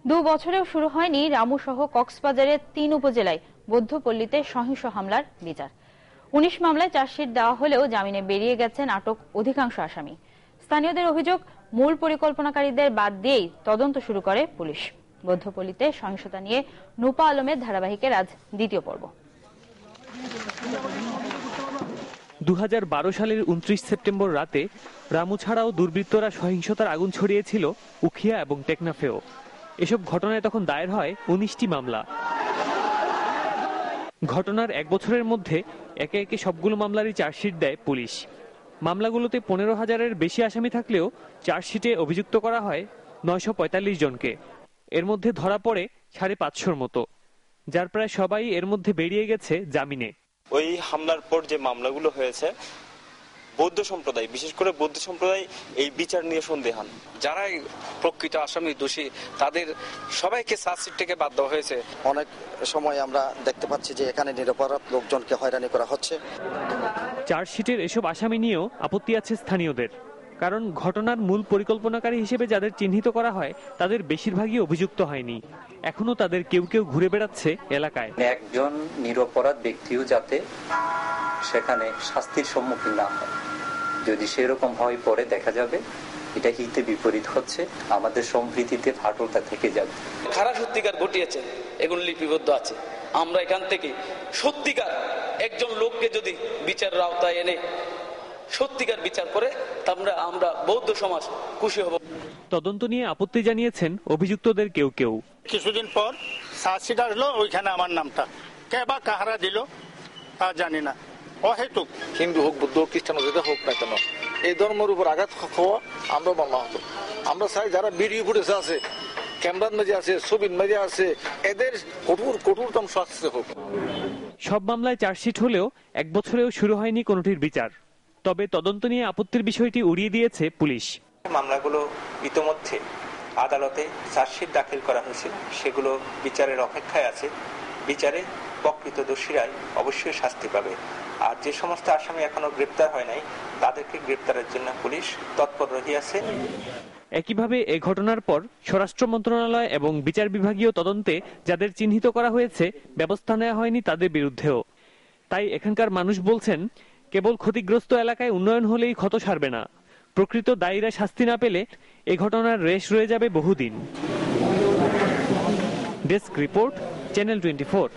2 বছরেও শুরু হয়নি রামু সহ কক্সবাজারের 3 উপজেলায় বৌদ্ধপল্লীতে সহিংস হামলার বিচার। 19 মামলায় চার্জশিট দেওয়া হলেও জামিনে বেরিয়ে গেছেন আটক অধিকাংশ আসামি। স্থানীয়দের অভিযোগ, মূল পরিকল্পনাকারীদের বাদ দিয়েই তদন্ত শুরু করে পুলিশ। বৌদ্ধপল্লীতে সহিংসতা নিয়ে নুপা আলমের ধারাবাহিকের আজ দ্বিতীয় পর্ব। 2012 সালের 29 সেপ্টেম্বর রাতে রামু ছাড়াও দুর্বৃত্তরা সহিংসতার আগুন ছড়িয়েছিল উখিয়া এবং টেকনাফেও। এসব ঘটনায় তখন দায়ের হয় 19টি মামলা। ঘটনার 1 বছরের মধ্যে একে একে সবগুলো মামলারই চার্জশিট দেয় পুলিশ। মামলাগুলোতে 15,000-এর বেশি আসামি থাকলেও চার্জশিটে অভিযুক্ত করা হয় 945 জনকে। এর মধ্যে ধরা পড়ে 550-র মতো, যার প্রায় সবাই এর মধ্যে বেরিয়ে গেছে জামিনে। ওই হামলার পর যে মামলাগুলো হয়েছে, বৌদ্ধ সম্প্রদায়, বিশেষ করে বৌদ্ধ সম্প্রদায় এই বিচার নিয়ে সন্দেহান। যারা প্রকৃত আসামি দোষী তাদের সবাইকে চার্জশিট থেকে বাদ দেওয়া হয়েছে। অনেক সময় আমরা দেখতে পাচ্ছি যে এখানে নিরপরাধ লোকজনকে হয়রানি করা হচ্ছে। চার্জশিটের এসব আসামি নিয়েও আপত্তি আছে স্থানীয়দের, কারণ ঘটনার মূল পরিকল্পনাকারী হিসেবে যাদের চিহ্নিত করা হয় তাদের বেশিরভাগই অভিযুক্ত হয়নি। এখনো তাদের কেউ কেউ ঘুরে বেড়াচ্ছে এলাকায়। একজন নিরপরাধ ব্যক্তিও যাতে সেখানে শাস্তির সম্মুখীন না হয়, যদি সেরকম হয় পরে দেখা যাবে এটা হিতে বিপরীত হচ্ছে, আমাদের সম্প্রীতিতে ফাটলটা থেকে যাবে। খারাপ সত্যিকার ঘটিয়েছে, এগুলো লিপিবদ্ধ আছে। আমরা এখান থেকে সত্যিকার একজন লোককে যদি বিচারের আওতায় এনে সত্যিকার বিচার করে তাহলে আমরা বৌদ্ধ সমাজ খুশি হব। তদন্ত নিয়ে আপত্তি জানিয়েছেন অভিযুক্তদের কেউ কেউ। কিছুদিন পর চার্জশিট আসলো, ওইখানে আমার নামটা কে বা কাহারা দিল তা জানি না। অহেতুক হিন্দু হোক, বৌদ্ধ হোক, খ্রিস্টান হোক না কেন, এই ধর্মের উপর আঘাত হওয়া আমরা মর্মাহত। আমরা চাই যারা ভিডিও ফুটেজ আছে, ক্যামেরার মেজে আছে, ছবির মেজে আছে, এদের কঠোরতম শাস্তি হোক। সব মামলায় চার্জশিট হলেও 1 বছরেও শুরু হয়নি কোনোটির বিচার। তবে তদন্ত নিয়ে আপত্তির বিষয়টি উড়িয়ে দিয়েছে পুলিশ। মামলাগুলো ইতোমধ্যে আদালতে চার্জশিট দাখিল করা হয়েছে, সেগুলো বিচারের অপেক্ষায় আছে। বিচারে প্রকৃত দোষীরাই অবশ্যই শাস্তি পাবে। আর যে সমস্ত আসামি এখনো গ্রেপ্তার হয় নাই তাদেরকে গ্রেপ্তারের জন্য পুলিশ তৎপর রহিয়াছে। একইভাবে এ ঘটনার পর স্বরাষ্ট্র মন্ত্রণালয় এবং বিচার বিভাগীয় তদন্তে যাদের চিহ্নিত করা হয়েছে ব্যবস্থা নেওয়া হয়নি তাদের বিরুদ্ধেও। তাই এখানকার মানুষ বলছেন, কেবল ক্ষতিগ্রস্ত এলাকায় উন্নয়ন হলেই ক্ষত সারবে না। প্রকৃত দায়ীরা শাস্তি না পেলে এ ঘটনার রেশ রয়ে যাবে বহুদিন। Desk report, channel 24।